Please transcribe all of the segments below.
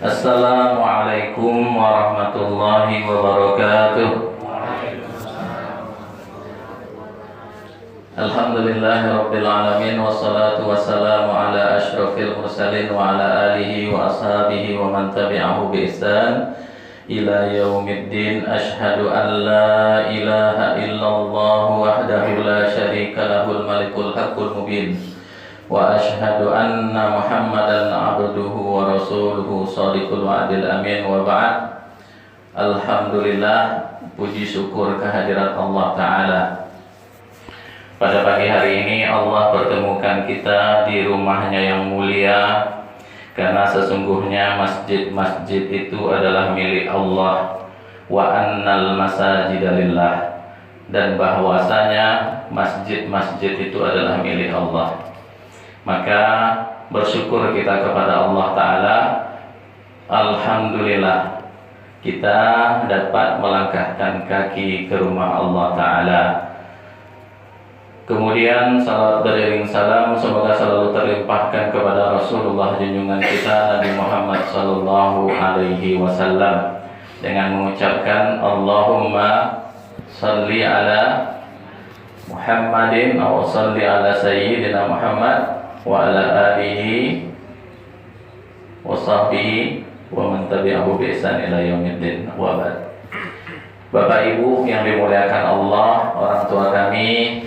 Assalamualaikum warahmatullahi wabarakatuh. Alhamdulillahi alamin, wassalatu wassalamu ala asyrafil mursalin wa ala alihi wa ashabihi wa man tabi'ahu bi ihsan ila yaumiddin. Asyhadu an la ilaha illallah wahdahu la syarika lahul malikul haqqul mubin wa asyhadu anna Muhammadan abduhu wa rasuluhu shadiqul wa'dil amin. Wa ba'd. Alhamdulillah, puji syukur kehadirat Allah Ta'ala. Pada pagi hari ini Allah pertemukan kita di rumahnya yang mulia, karena sesungguhnya masjid-masjid itu adalah milik Allah. Wa annal masajida lillah, dan bahwasanya masjid-masjid itu adalah milik Allah. Maka bersyukur kita kepada Allah Ta'ala. Alhamdulillah, kita dapat melangkahkan kaki ke rumah Allah Ta'ala. Kemudian salat beriring salam semoga selalu terlimpahkan kepada Rasulullah junjungan kita Nabi Muhammad sallallahu alaihi wasallam, dengan mengucapkan Allahumma salli ala Muhammadin wa salli ala sayyidina Muhammad wa ala alihi wa sahbihi wa man tabi'ahu bi ihsan ila yaumiddin. Wa ba'd. Bapak Ibu yang dimuliakan Allah, orang tua kami,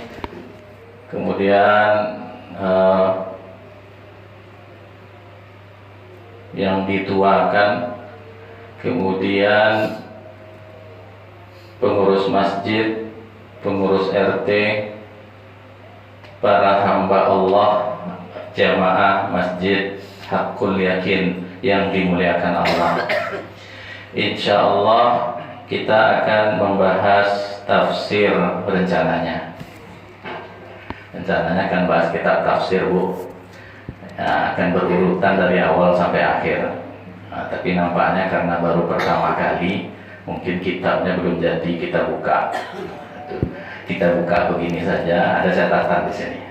kemudian yang dituakan, kemudian pengurus masjid, pengurus RT, para hamba Allah, jamaah masjid Hakul Yakin yang dimuliakan Allah. Insya Allah kita akan membahas tafsir rencananya. Rencananya akan bahas kitab tafsir, Bu. Akan berurutan dari awal sampai akhir. Tapi nampaknya karena baru pertama kali, mungkin kitabnya belum jadi kita buka. Kita buka begini saja, ada catatan di sini.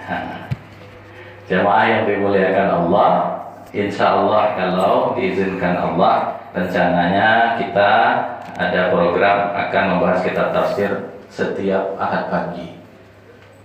Jamaah yang dimuliakan Allah, insya Allah kalau diizinkan Allah, rencananya kita ada program akan membahas kitab tafsir setiap Ahad pagi.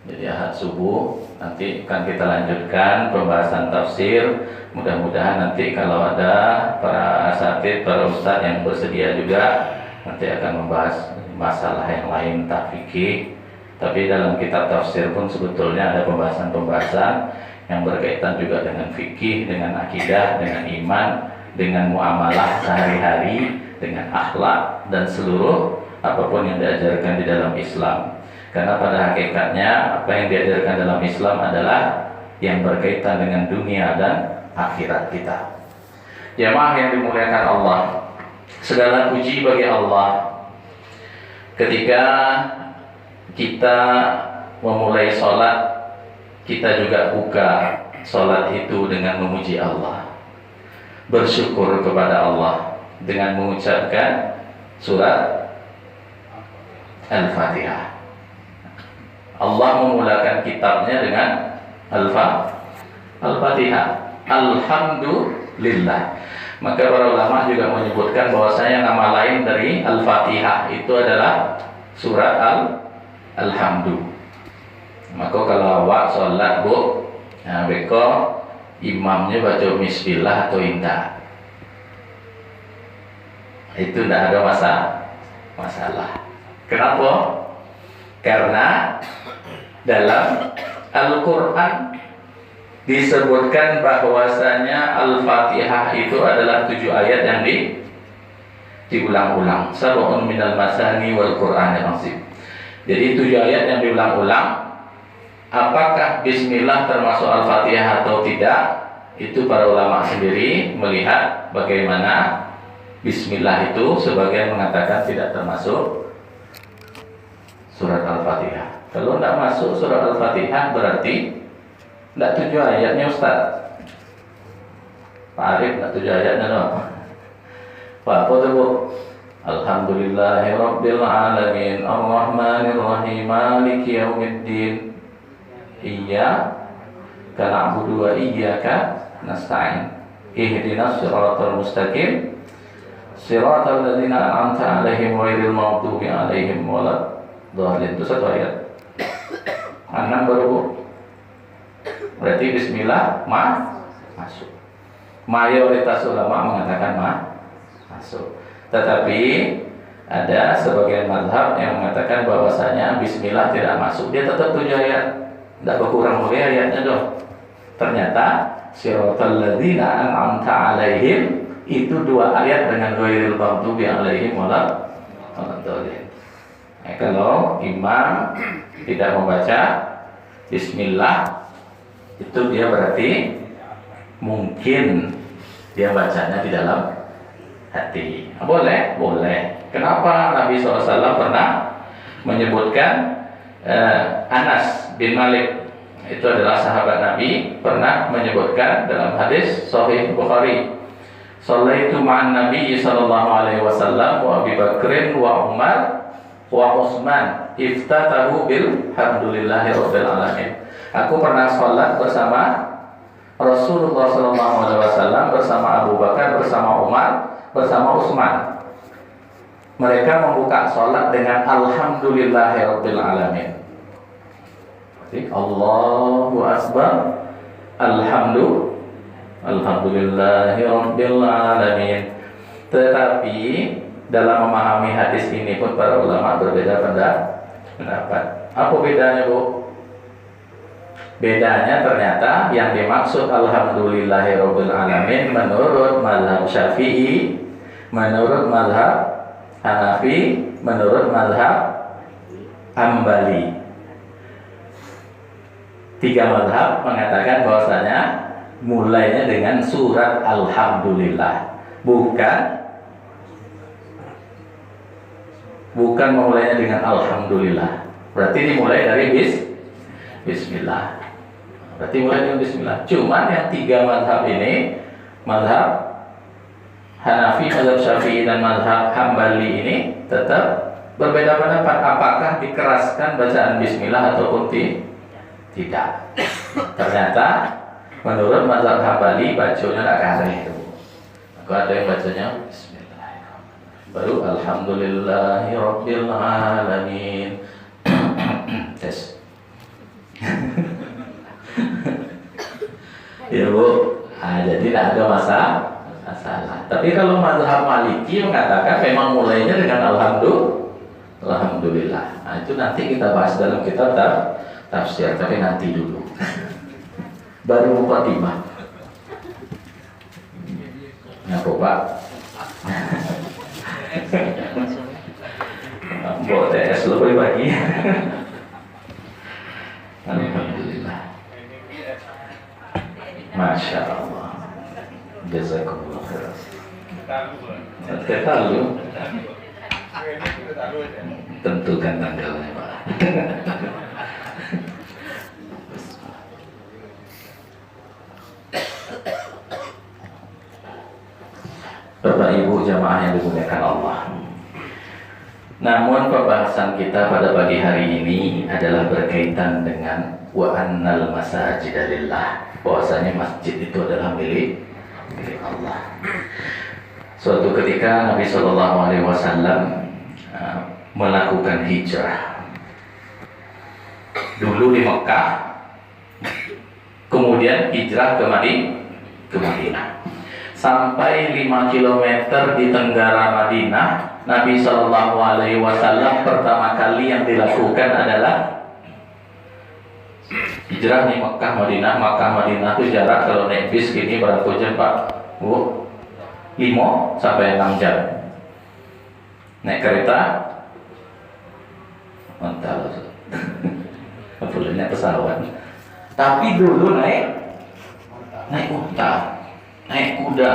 Jadi Ahad subuh nanti akan kita lanjutkan pembahasan tafsir. Mudah-mudahan nanti kalau ada para asatidz, para ustadz yang bersedia juga, nanti akan membahas masalah yang lain, tak fikih. Tapi dalam kitab tafsir pun sebetulnya ada pembahasan-pembahasan yang berkaitan juga dengan fikih, dengan akidah, dengan iman, dengan muamalah sehari-hari, dengan akhlak, dan seluruh apapun yang diajarkan di dalam Islam. Karena pada hakikatnya apa yang diajarkan dalam Islam adalah yang berkaitan dengan dunia dan akhirat kita. Jamaah yang dimuliakan Allah, segala puji bagi Allah. Ketika kita memulai sholat, kita juga buka sholat itu dengan memuji Allah, bersyukur kepada Allah dengan mengucapkan surat Al-Fatihah. Allah memulakan kitabnya dengan Al-Fatihah, Alhamdulillah. Maka para ulama juga menyebutkan bahwasanya nama lain dari Al-Fatihah itu adalah surat Alhamdu. Maka kalau awak sholat, Bu, nah beko imamnya baca bismillah atau indah, itu tidak ada masalah. Kenapa? Karena dalam Al-Quran disebutkan bahwasanya Al-Fatihah itu adalah 7 ayat yang diulang-ulang. Sab'un minal masani wal Qur'anil azim. Jadi 7 ayat yang diulang-ulang. Apakah bismillah termasuk Al-Fatihah atau tidak? Itu para ulama sendiri melihat bagaimana bismillah itu, sebagian mengatakan tidak termasuk surat Al-Fatihah. Kalau tidak masuk surat Al-Fatihah berarti tidak 7 ayatnya, Ustaz. Pak Arif, tidak 7 ayatnya dong. Pak apa itu, Bu? Alhamdulillahirabbil alamin, arrahmanir rahim, maliki yaumiddin, iyyaka na'budu wa iyyaka nasta'in. ihdinas siratal mustaqim siratal ladzina an'amta 'alaihim ghairil maghdubi 'alaihim waladdallin. Itu satu ayat. 6 baru Bu. Berarti bismillah masuk. Mayoritas ulama mengatakan masuk. Tetapi ada sebagian mazhab yang mengatakan bahwasanya bismillah tidak masuk. Dia tetap 7 ayat. Tidak berkurang oleh ayatnya dong. Ternyata siratal ladzina an'amta 'alaihim itu 2 ayat dengan ghairil maghdubi 'alaihim waladdallin. Kalau imam tidak membaca bismillah, itu dia berarti mungkin dia bacanya di dalam hati. Boleh. Kenapa Nabi SAW pernah menyebutkan Anas bin Malik, itu adalah sahabat Nabi, pernah menyebutkan dalam hadis Sahih Bukhari, "Shallaitu ma'an Nabi sallallahu alaihi wasallam wa Abi Bakrin wa Umar wa Utsman iftatahu bil hamdulillahi rabbil alamin." Aku pernah sholat bersama Rasulullah sallallahu alaihi wasallam, bersama Abu Bakar, bersama Umar, bersama Utsman. Mereka membuka sholat dengan alhamdulillahi rabbil alamin. Allahu Akbar, alhamdulillahi rabbil alamin. Tetapi dalam memahami hadis ini pun para ulama berbeda pendapat. Apa bedanya Bu? Bedanya ternyata yang dimaksud alhamdulillahi rabbil alamin menurut mazhab Syafi'i, menurut mazhab Hanafi, menurut mazhab Hambali. 3 mazhab mengatakan bahwasanya mulainya dengan surat alhamdulillah, bukan memulainya dengan alhamdulillah. Berarti dimulai dari bismillah. Berarti mulai dengan bismillah. Cuman yang 3 mazhab ini, mazhab Hanafi, mazhab Syafi'i dan mazhab Hambali ini tetap berbeda pendapat apakah dikeraskan bacaan bismillah ataupun tidak. Ternyata menurut mazhab Hambali bacanya tak kareh itu. Aku ada yang bacanya bismillahirrahmanirrahim, baru alhamdulillahi rabbil alamin. Tes. Ya Bu, jadi tidak ada masalah. Tapi kalau mazhab Maliki mengatakan memang mulainya dengan alhamdulillah. Nah, itu nanti kita bahas dalam kitab tafsir, tapi nanti dulu. Baru mukadimah. Ngapa Pak? Boleh TS lebih pagi. Alhamdulillah. Masya Allah. Jazakumullah khairan. Tahu. Tentukan tanggalnya Pak. Bapak Ibu jamaah yang dimuliakan Allah. Namun pembahasan kita pada pagi hari ini adalah berkaitan dengan wa annal masajida lillah, bahwasanya masjid itu adalah milik Allah. Suatu ketika Nabi Shallallahu Alaihi Wasallam melakukan hijrah. Dulu di Mekah, kemudian hijrah ke Madinah. Sampai 5 km di tenggara Madinah, Nabi Shallallahu Alaihi Wasallam pertama kali yang dilakukan adalah hijrah di Mekah Madinah. Madinah itu jarak kalau naik bis gini berapa jam Pak? 5 sampai 6 jam. Naik kereta mantap. Bolehnya pesawat. Tapi dulu naik unta, naik kuda.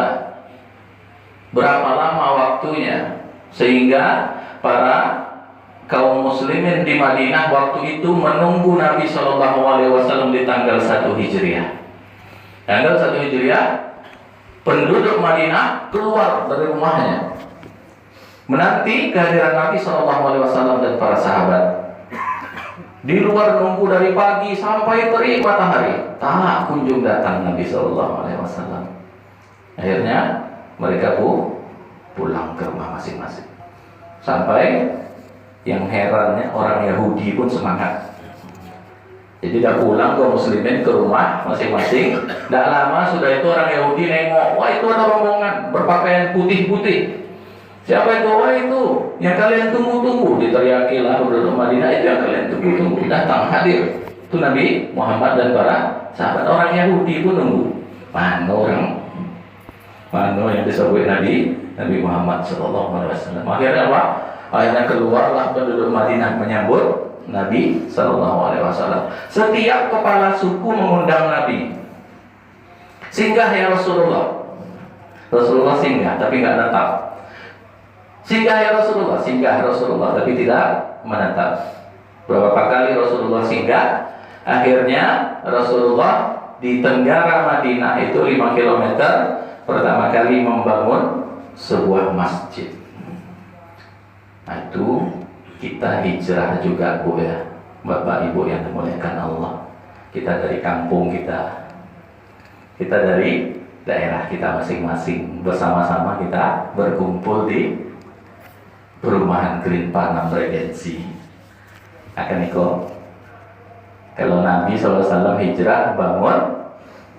Berapa lama waktunya sehingga para kaum muslimin di Madinah waktu itu menunggu Nabi Shallallahu Alaihi Wasallam di tanggal 1 Hijriah. Tanggal 1 Hijriah, penduduk Madinah keluar dari rumahnya menanti kehadiran Nabi Shallallahu Alaihi Wasallam dan para sahabat. Di luar nunggu dari pagi sampai terik matahari, tak kunjung datang Nabi Shallallahu Alaihi Wasallam. Akhirnya mereka pulang ke rumah masing-masing. Sampai yang herannya orang Yahudi pun semangat. Jadi dah pulang kaum muslimin ke rumah masing-masing. Tidak lama sudah itu orang Yahudi nengok, wah itu ada rombongan berpakaian putih-putih. Siapa itu? Wah itu yang kalian tunggu-tunggu. Diteriakilah penduduk Madinah, itu yang kalian tunggu-tunggu. Datang hadir. Itu Nabi Muhammad dan para sahabat. Orang Yahudi pun nunggu. Mana yang disebut Nabi Muhammad SAW. Akhirnya apa? Akhirnya keluarlah penduduk Madinah menyambut Nabi SAW. Setiap kepala suku mengundang Nabi. Singgah ya Rasulullah. Rasulullah singgah tapi nggak datang. Singgah ya Rasulullah, singgah Rasulullah tapi tidak menetap. Berapa kali Rasulullah singgah? Akhirnya Rasulullah di tenggara Madinah itu 5 km pertama kali membangun sebuah masjid. Nah, itu kita hijrah juga Bu ya, Bapak Ibu yang dimuliakan Allah. Kita dari kampung kita dari daerah kita masing-masing, bersama-sama kita berkumpul di perumahan Green Panam Regency. Akan ikut. Kalau Nabi SAW hijrah bangun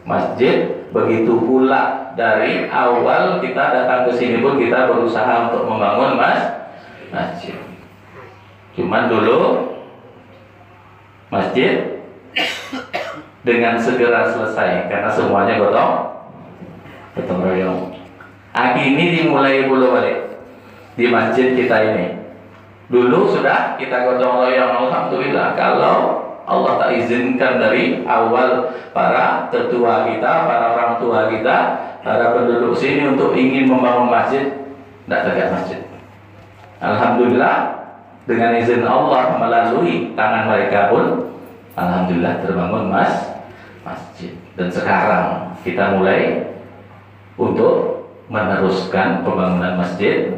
masjid, begitu pula dari awal kita datang ke sini pun kita berusaha untuk membangun masjid. Cuman dulu masjid dengan segera selesai karena semuanya gotong royong. Ini dimulai dulu balik di masjid kita ini. Dulu sudah kita gotong royong, alhamdulillah. Kalau Allah tak izinkan dari awal para tetua kita, para orang tua kita, para penduduk sini untuk ingin membangun masjid, tidak tegak masjid. Alhamdulillah dengan izin Allah melalui tangan mereka pun, alhamdulillah terbangun masjid. Dan sekarang kita mulai untuk meneruskan pembangunan masjid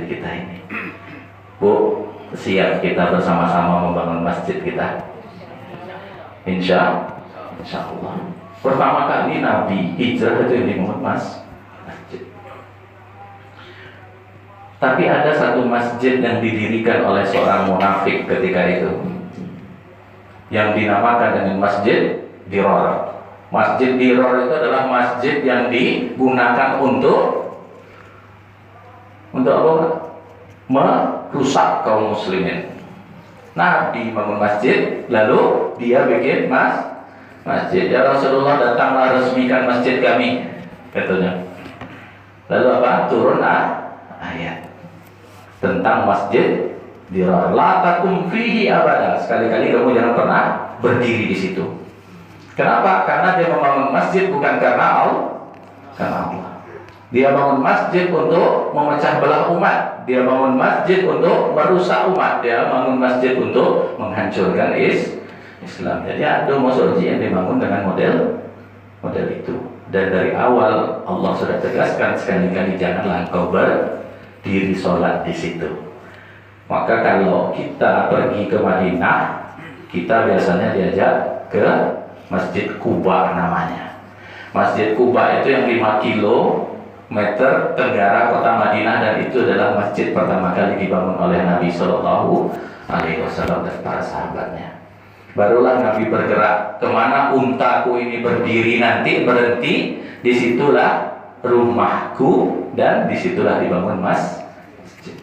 kita ini. Bu, siap kita bersama-sama membangun masjid kita? Insya Allah. Pertama kali Nabi hijrah itu yang dibangun masjid. Tapi ada satu masjid yang didirikan oleh seorang munafik ketika itu, yang dinamakan dengan Masjid Dirar. Masjid Dirar itu adalah masjid yang digunakan untuk apa? Merusak kaum muslimin. Nabi bangun masjid, lalu dia bikin masjid. Ya Rasulullah, datanglah resmikan masjid kami, katanya. Lalu apa? Turun ayat tentang masjid Dirar. La takum fihi abada. Sekali-kali kamu jangan pernah berdiri di situ. Kenapa? Karena dia membangun masjid bukan karena Allah. Dia bangun masjid untuk memecah belah umat. Dia bangun masjid untuk merusak umat. Dia bangun masjid untuk menghancurkan Islam. Jadi ada masjid yang dibangun dengan model itu. Dan dari awal Allah sudah tegaskan, sekali-kali janganlah engkau berdiri sholat di situ. Maka kalau kita pergi ke Madinah, kita biasanya diajak ke Masjid Quba namanya. Masjid Quba itu yang 5 kilometer tenggara kota Madinah, dan itu adalah masjid pertama kali dibangun oleh Nabi Shallallahu Alaihi Wasallam dan para sahabatnya. Barulah Nabi bergerak kemana untaku ini berdiri nanti berhenti, disitulah rumahku, dan disitulah dibangun masjid.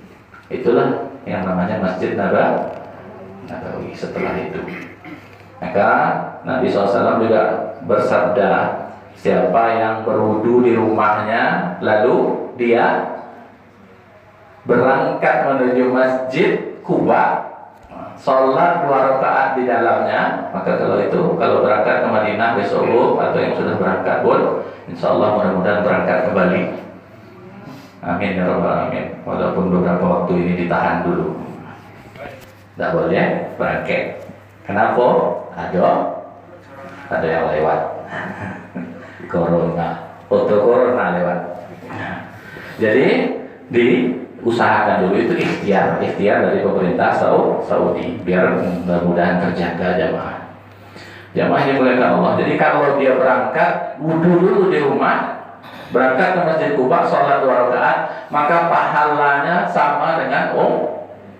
Itulah yang namanya Masjid Nabawi. Setelah itu, maka Nabi SAW juga bersabda, siapa yang berwudu di rumahnya lalu dia berangkat menuju Masjid Quba, sholat 2 rakaat di dalamnya, maka kalau berangkat ke Madinah besok atau yang sudah berangkat pun, insya Allah mudah-mudahan berangkat kembali. Amin ya rabbal alamin. Walaupun beberapa waktu ini ditahan dulu, tidak boleh berangkat. Kenapa? Ada yang lewat. Corona, foto corona lewat. Jadi diusahakan dulu, itu ikhtiar dari pemerintah Saudi biar mudah-mudahan terjaga jamaah yang dimuliakan Allah. Jadi kalau dia berangkat wudu dulu di rumah, berangkat ke Masjid Kuba, sholat 2 rakaat, maka pahalanya sama dengan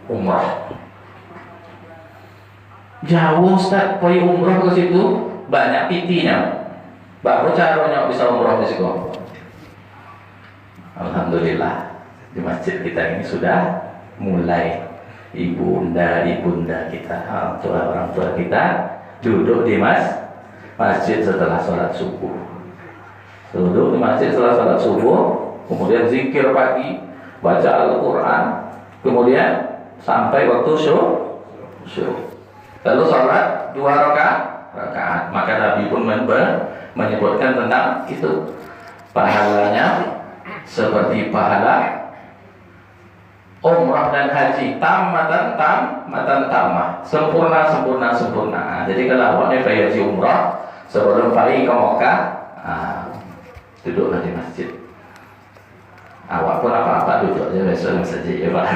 umrah. Jauh Ustaz, pergi umrah ke situ banyak pitinya. Baru caranya bisa umrah di situ. Alhamdulillah di masjid kita ini sudah mulai ibunda kita, orang tua kita duduk di masjid setelah sholat subuh. Duduk di masjid setelah sholat subuh, kemudian zikir pagi, baca Al-Quran, kemudian sampai waktu syuruh. Lalu sholat 2 rakaat. Maka Nabi pun menyebutkan tentang itu, pahalanya seperti pahala umrah dan haji, tamatan tamah, sempurna. Jadi kalau awaknya pergi haji umrah, sebelum pergi ke Mekah, duduklah di masjid. Awak pun apa-apa duduk aja besok saja ya Pak.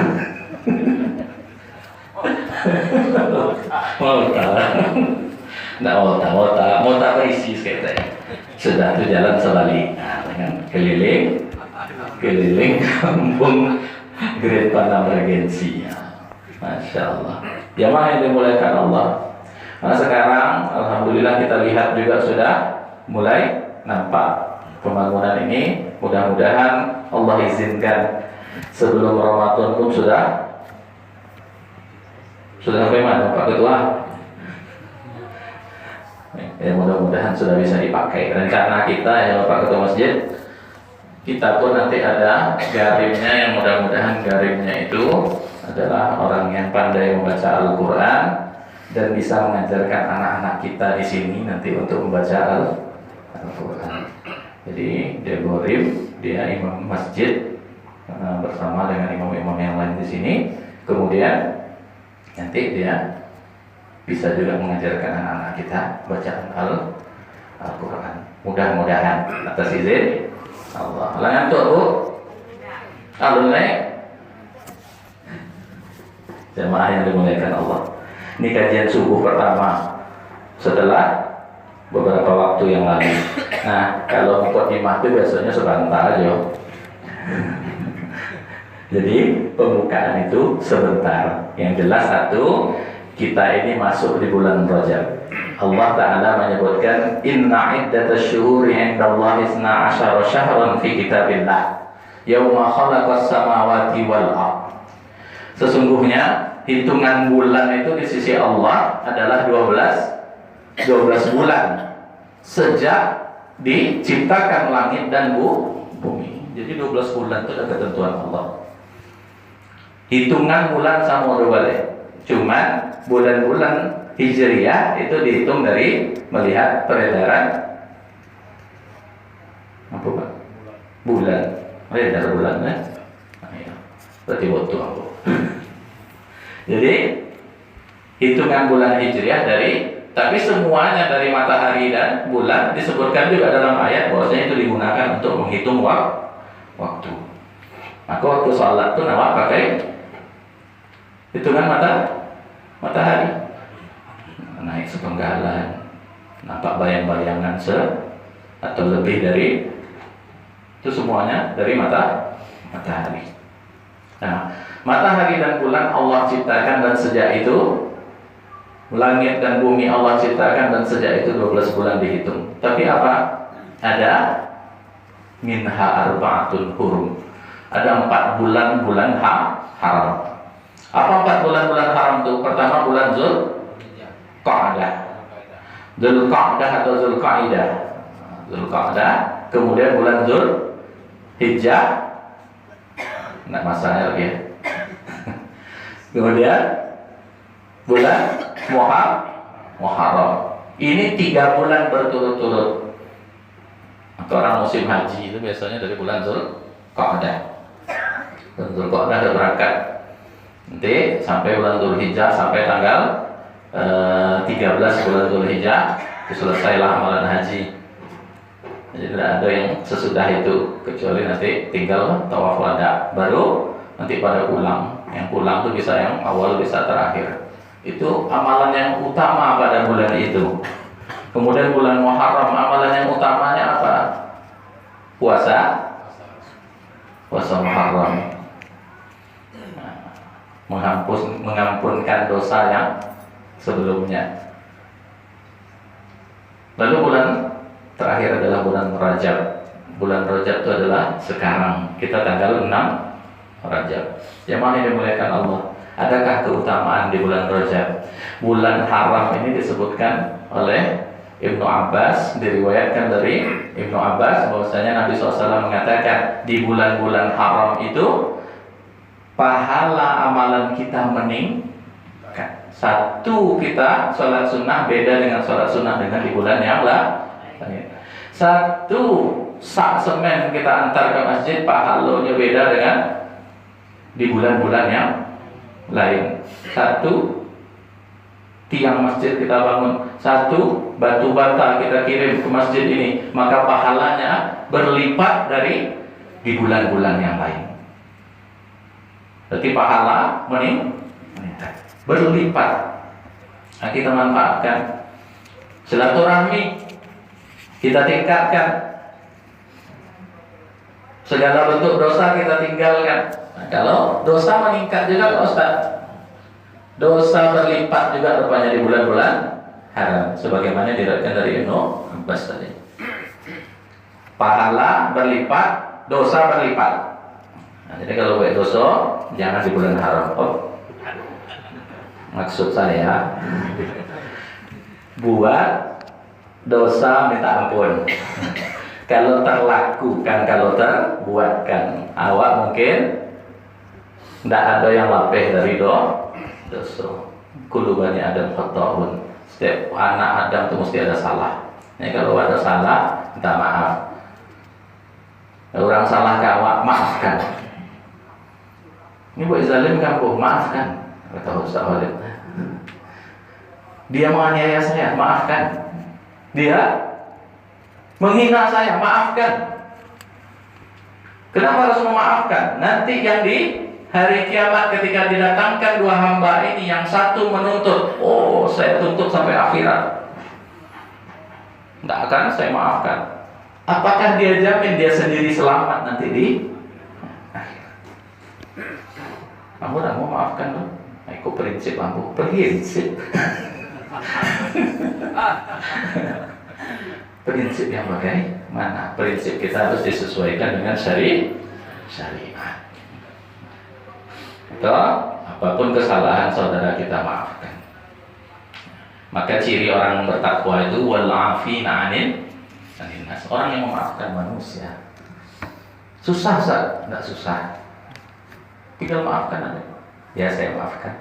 Mau tak berisi sekali. Sudah itu jalan sebalik, dengan keliling kampung Great Panam Regency. Masya Allah. Jamaah yang dimuliakan Allah. Nah sekarang alhamdulillah kita lihat juga sudah mulai nampak pembangunan ini. Mudah-mudahan Allah izinkan sebelum Ramadan pun sudah sampai mana Pak Ketua? Ya mudah-mudahan sudah bisa dipakai. Rencana kita ya Pak Ketua Masjid, kita pun nanti ada garimnya, yang mudah-mudahan garimnya itu adalah orang yang pandai membaca Al-Quran dan bisa mengajarkan anak-anak kita di sini nanti untuk membaca Al-Quran. Jadi dia gorim, dia imam masjid bersama dengan imam-imam yang lain di sini. Kemudian nanti dia bisa juga mengajarkan anak-anak kita bacaan Al-Quran. Mudah-mudahan atas izin Allah. Ngantuk Bu? Alun naik. Jemaah yang dimuliakan Allah. Ini kajian subuh pertama setelah beberapa waktu yang lalu. Nah, kalau mukadimah itu biasanya sebentar aja. Jadi pembukaan itu sebentar. Yang jelas satu, kita ini masuk di bulan Rajab. Allah Ta'ala menyebutkan inna iddatash syuhuri 'indallahi 12 syahran fi kitabillah yauma khalaqas samawati wal ardh. Sesungguhnya hitungan bulan itu di sisi Allah adalah 12 bulan sejak diciptakan langit dan bumi. Jadi 12 bulan itu ada ketentuan Allah. Hitungan bulan sama balik. Cuman bulan-bulan Hijriyah itu dihitung dari melihat peredaran apa Pak? Bulan. Peredaran bulan ya? Berarti waktu aku. Jadi hitungan bulan Hijriyah tapi semuanya dari matahari dan bulan disebutkan juga dalam ayat bahwasanya itu digunakan untuk menghitung waktu. Maka waktu sholat itu nawak pakai hitungan matahari. Naik sepenggalan, nampak bayang-bayangan atau lebih dari itu, semuanya dari matahari. Nah, matahari dan bulan Allah ciptakan dan sejak itu langit dan bumi Allah ciptakan dan sejak itu 12 bulan dihitung. Tapi apa? Ada minha arba'atun hurum. Ada 4 bulan haram. Apa 4 bulan haram itu? Pertama bulan Zulqa'dah atau Zulqa'idah. Kemudian bulan Zulhijjah. Enggak masalahnya lagi ya. Kemudian bulan Muharram. Ini 3 bulan berturut-turut. Orang musim haji itu biasanya dari bulan Zulqa'dah. Dan Zulqa'dah sudah berangkat. Nanti sampai bulan Zulhijjah, sampai tanggal 13 bulan Zulhijjah itu selesailah amalan haji. Jadi tidak ada yang sesudah itu, kecuali nanti tinggal tawaf wada, baru nanti pada pulang. Yang pulang itu bisa yang awal bisa terakhir. Itu amalan yang utama pada bulan itu. Kemudian bulan Muharram, amalan yang utamanya apa? puasa Muharram, mengampunkan dosa yang sebelumnya. Lalu bulan terakhir adalah bulan Rajab. Bulan Rajab itu adalah sekarang, kita tanggal 6 Rajab. Jemaah yang dimuliakan Allah, adakah keutamaan di bulan Rajab? Bulan haram ini disebutkan oleh Ibnu Abbas, diriwayatkan dari Ibnu Abbas bahwasanya Nabi SAW mengatakan di bulan-bulan haram itu pahala amalan kita meningkat. Satu, kita sholat sunnah beda dengan sholat sunnah dengan di bulan yang lain. Satu, sak semen kita antar ke masjid pahalanya beda dengan di bulan-bulan yang lain. Satu, tiang masjid kita bangun, satu batu bata kita kirim ke masjid ini, maka pahalanya berlipat dari di bulan-bulan yang lain. Berarti pahala meningkat, berlipat. Nah, kita manfaatkan silaturahmi, kita tingkatkan, segala bentuk dosa kita tinggalkan. Nah, kalau dosa meningkat juga Ustaz, dosa berlipat juga rupanya di bulan-bulan haram, sebagaimana diriwayatkan dari Ibnu Abbas tadi. Pahala berlipat, dosa berlipat. Nah, jadi kalau buat dosa jangan di bulan haram. Oh, maksud saya buat dosa minta ampun. Kalau terlakukan, kalau terbuatkan, awak mungkin tidak ada yang lapeh dari dosa. Kullu bani Adam khata'un. Setiap anak Adam itu mesti ada salah. Ini kalau ada salah, minta maaf. Orang salah ke awak, maafkan. Ini buat zalim kamu, maafkan. Kata Ustaz Walid. Dia menganiaya saya, maafkan. Dia menghina saya, maafkan. Kenapa harus memaafkan? Nanti yang di hari kiamat ketika didatangkan dua hamba ini, yang satu menuntut, oh saya tuntut sampai akhirat, tidak akan saya maafkan. Apakah dia jamin dia sendiri selamat nanti di akhirat? Kamu tidak mau maafkan dong? Ikut prinsip kamu, prinsip. Prinsip yang bagaimana? Prinsip kita harus disesuaikan dengan syariat. Atau apapun kesalahan saudara kita maafkan. Maka ciri orang bertakwa itu wal 'afina 'anil nas. Orang yang memaafkan manusia. Susah, enggak susah. Tinggal maafkan aja. Ya saya maafkan.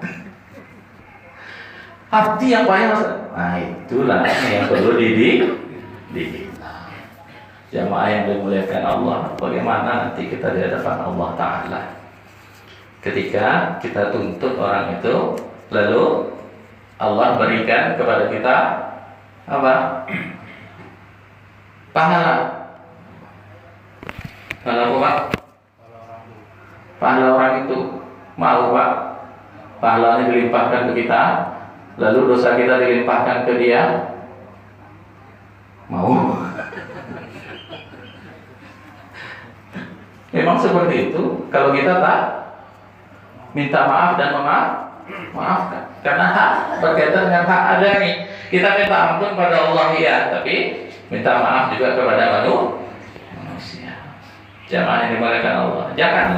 Hati yang payah, nah itulah yang perlu dididik. Jamaah yang dimuliakan Allah, bagaimana nanti kita di hadapan Allah Ta'ala ketika kita tuntut orang itu, lalu Allah berikan kepada kita apa? Pahala. Pahala apa Pak? Pahala orang itu mau Pak, pahalanya dilimpahkan ke kita, lalu dosa kita dilimpahkan ke dia, mau? Memang seperti itu. Kalau kita tak minta maaf dan maafkan, karena hak berkaitan dengan hak ada nih. Kita minta ampun pada Allah ya, tapi minta maaf juga kepada manusia. Jamaah yang dimuliakan Allah, jangan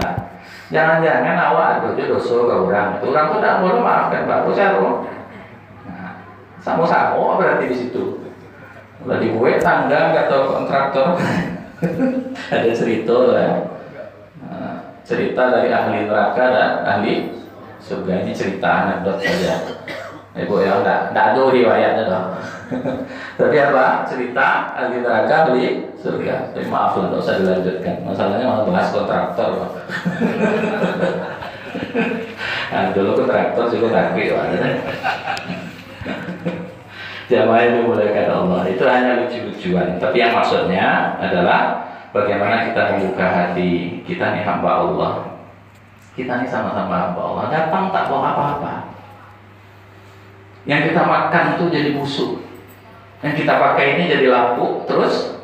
awak ada dosa ke orang tuh tidak boleh maafkan bapak saya. Nah, sama-sama berarti di situ. Kalau dibuat tangga atau kontraktor ada cerita lah. Cerita dari ahli neraka dan ahli surga. Ini cerita anekdot saja. Ibu ya, enggak ada riwayatnya dong. Tapi apa? Cerita ahli neraka, ahli surga. Tapi maaf lah, tidak usah dilanjutkan. Masalahnya malah bahas kontraktor. Nah, dulu kontraktor juga takwi. Jamaah yang dimuliakan Allah, itu hanya lucu-lucuan. Tapi yang maksudnya adalah bagaimana kita membuka hati kita nih hamba Allah. Kita nih sama-sama hamba Allah. Datang tak bawa apa-apa. Yang kita makan tuh jadi busuk. Yang kita pakai ini jadi lapuk. Terus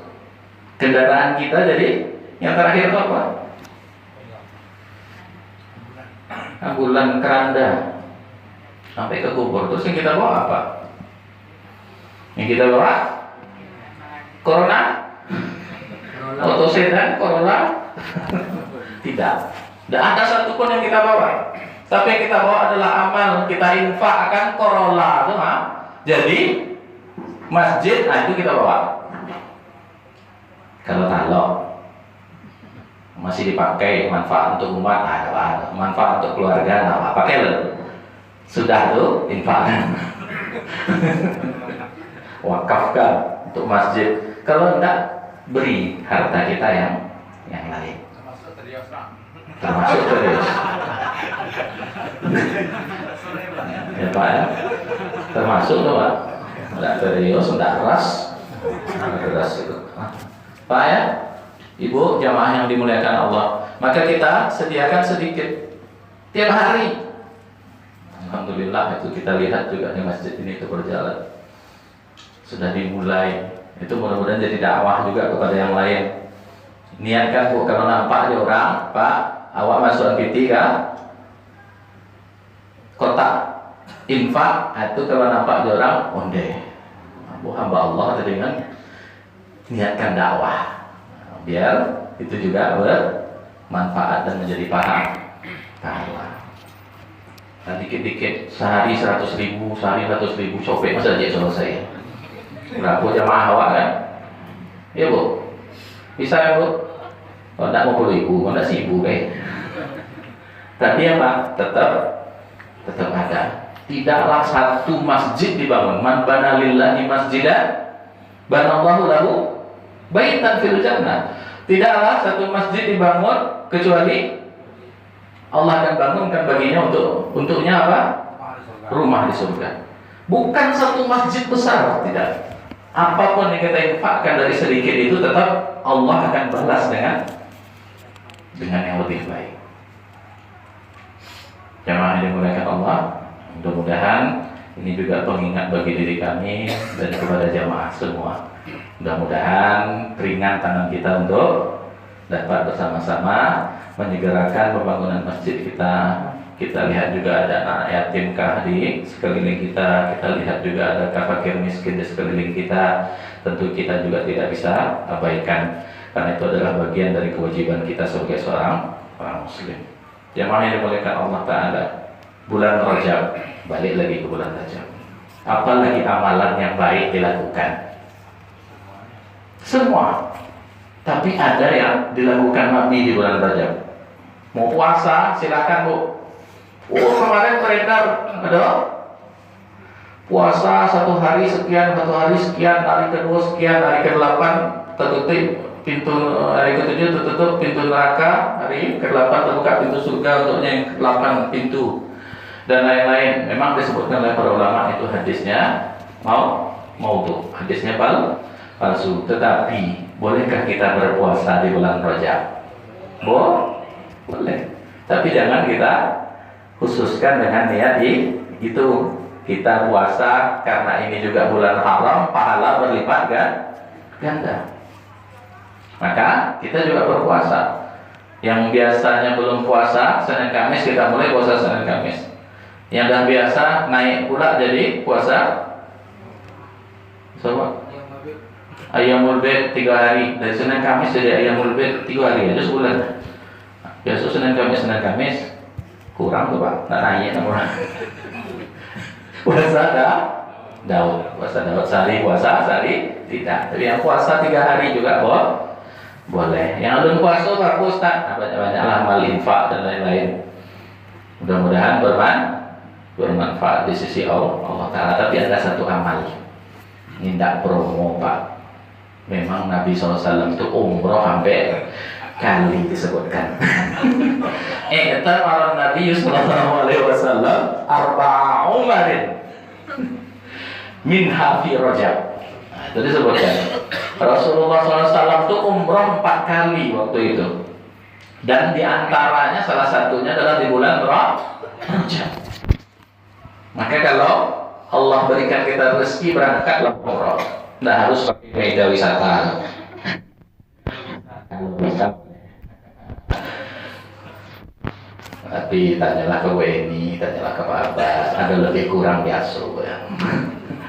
Kendaraan kita jadi yang terakhir itu apa? Ambulan, keranda, sampai ke kubur. Terus yang kita bawa apa? Yang kita bawa Corona, Otosedan, Corolla. Tidak ada satupun yang kita bawa. Tapi yang kita bawa adalah amal. Kita infakkan Corolla itu, jadi masjid, itu kita bawa. Kalau masih dipakai manfaat untuk umat, manfaat untuk keluarga, pakai loh. Sudah tuh infakkan. Wakafkan untuk masjid. Kalau enggak, beri harta kita yang lain. Termasuk serius. Ya Pak ya. Termasuk tuh Pak. Enggak serius, enggak keras. Keras itu. Pak ya, Ibu jamaah yang dimuliakan Allah, maka kita sediakan sedikit tiap hari. Alhamdulillah itu kita lihat juga di masjid ini itu berjalan. Sudah dimulai. Itu mudah-mudahan jadi dakwah juga kepada yang lain. Niatkan Bu, kalau nampak ada orang, Pak, awak masuk PT kah? Kotak infak itu kalau nampak ada orang, onde. Bu hamba Allah dengan niatkan dakwah. Biar itu juga bermanfaat dan menjadi pahala. Nah, dikit-dikit sehari 100.000, sehari 100.000 copet masa aja selesai. Berapa jamaah awak kan? Iya Bu, bisa ya Bu? Kalau tidak mau 10.000, mana sibuk Tapi apa? Tetap ada. Tidaklah satu masjid dibangun. Man bana lillahi masjidan, banallahu lahu baitan fil jannah. Tidaklah satu masjid dibangun kecuali Allah akan bangunkan baginya untuknya apa? Rumah di surga. Bukan satu masjid besar, tidak. Apapun yang kita infakkan dari sedikit itu tetap Allah akan balas dengan yang lebih baik. Jamaah yang dimuliakan Allah, mudah-mudahan ini juga pengingat bagi diri kami dan kepada jamaah semua. Mudah-mudahan ringan tangan kita untuk dapat bersama-sama menyegerakan pembangunan masjid kita. Kita lihat juga ada anak yatimkah di sekeliling kita. Kita lihat juga ada fakir miskin di sekeliling kita. Tentu kita juga tidak bisa abaikan, karena itu adalah bagian dari kewajiban kita sebagai seorang muslim. Jamaah yang dimuliakan Allah Ta'ala, bulan Rajab, balik lagi ke bulan Rajab. Apalagi amalan yang baik dilakukan? Semua. Tapi ada yang dilakukan Nabi di bulan Rajab. Mau puasa, silakan Bu. Kemarin beredar ada puasa 1 hari sekian, 1 hari sekian, hari kedua sekian, hari ke-8 tertutup pintu, hari ke-7 tertutup pintu neraka, hari ke-8 terbuka pintu surga untuknya yang ke-8 pintu dan lain-lain. Memang disebutkan oleh para ulama itu hadisnya maudhu, hadisnya palsu. Tetapi bolehkah kita berpuasa di bulan Rajab? Boleh. Tapi jangan kita khususkan dengan niat itu. Kita puasa karena ini juga bulan haram, pahala berlipat ganda. Maka kita juga berpuasa. Yang biasanya belum puasa Senin Kamis, kita mulai puasa Senin Kamis. Yang dah biasa naik pula jadi puasa Ayyamul Bid 3 hari. Dari Senin Kamis jadi Ayyamul Bid 3 hari aja sebulan. Biasa Senin Kamis kurang tuh Pak, nggak naik orang. Puasa Daud sehari puasa, sehari tidak. Tapi yang puasa 3 hari juga boleh. Yang belum puasa Pak Ustaz, banyak-banyaklah amal infak dan lain-lain. Mudah-mudahan bermanfaat di sisi Allah Ta'ala. Tapi ada satu amal, ini tidak promo Pak. Memang Nabi SAW itu umroh sampai kali disebutkan. Kata malam Nabi sallallahu alaihi wasallam arba'a umarin min hafi Rajab. Itu disebutkan Rasulullah SAW itu umroh 4 kali waktu itu. Dan diantaranya salah satunya adalah di bulan Rajab. Maka kalau Allah berikan kita rezeki, berangkatlah umroh. Tidak harus pakai media wisata. dilakukan. Tapi tanyalah ke WNI, tanyalah ke Pak Abbas, ada lebih kurang biasa ya.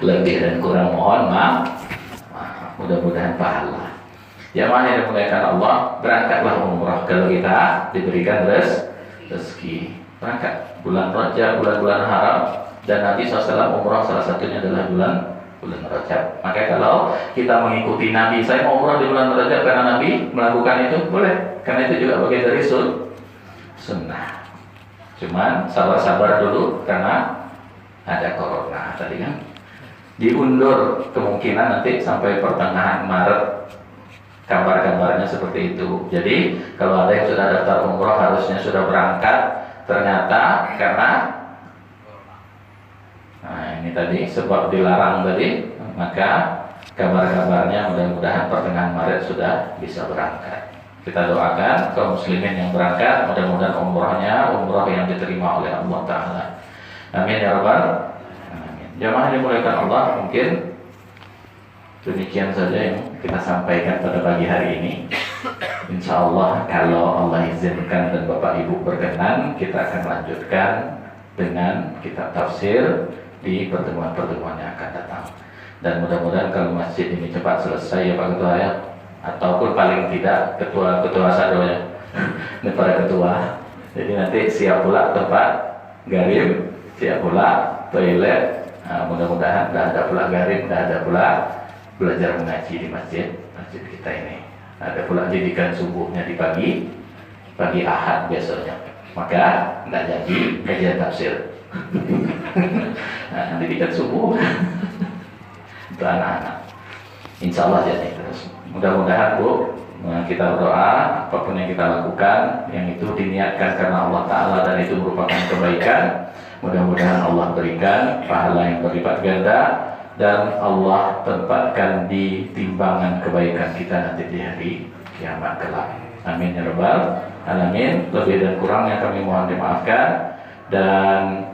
Lebih dan kurang mohon maaf. Mudah-mudahan pahala. Jamaah yang dimuliakan Allah, berangkatlah umrah kalau kita diberikan rezeki. Berangkat bulan Rajab, bulan-bulan haram, dan Nabi SAW umrah salah satunya adalah bulan Rajab. Maka kalau kita mengikuti Nabi, saya mau umrah di bulan Rajab karena Nabi melakukan itu, boleh. Karena itu juga bagian dari sunnah. Cuman sabar-sabar dulu karena ada corona tadi kan. Diundur kemungkinan nanti sampai pertengahan Maret, kabar-kabarnya seperti itu. Jadi kalau ada yang sudah daftar umroh harusnya sudah berangkat, ternyata karena ini tadi sebab dilarang tadi, maka kabar-kabarnya mudah-mudahan pertengahan Maret sudah bisa berangkat. Kita doakan kaum muslimin yang berangkat, mudah-mudahan umroh yang diterima oleh Allah Ta'ala. Amin ya Rabbal. Jamaah yang dimuliakan Allah, mungkin demikian saja yang kita sampaikan pada pagi hari ini. Insya Allah kalau Allah izinkan dan Bapak Ibu berkenan, kita akan lanjutkan dengan kitab tafsir di pertemuan-pertemuan yang akan datang. Dan mudah-mudahan kalau masjid ini cepat selesai ya Pak Ketua ya, ataupun paling tidak ketua sadonya ini para ketua. Jadi nanti siap pula tempat garim, siap pula toilet. Nah, mudah-mudahan tidak ada pula garim, tidak ada pula belajar mengaji di masjid kita ini. Ada pula didikan subuhnya di pagi Ahad biasanya. Maka tidak jadi kajian tafsir. Nah, didikan subuh untuk anak-anak. Insya Allah jadi terus. Mudah-mudahan Bu, kita berdoa apapun yang kita lakukan, yang itu diniatkan karena Allah Ta'ala dan itu merupakan kebaikan. Mudah-mudahan Allah berikan pahala yang berlipat ganda dan Allah tempatkan di timbangan kebaikan kita nanti di hari kiamat kelak. Amin ya Rabbal alamin. Lebih dan kurangnya kami mohon dimaafkan, dan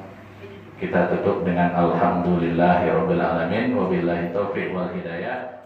kita tutup dengan alhamdulillahirabbil alamin wabillahi taufiq wal hidayah.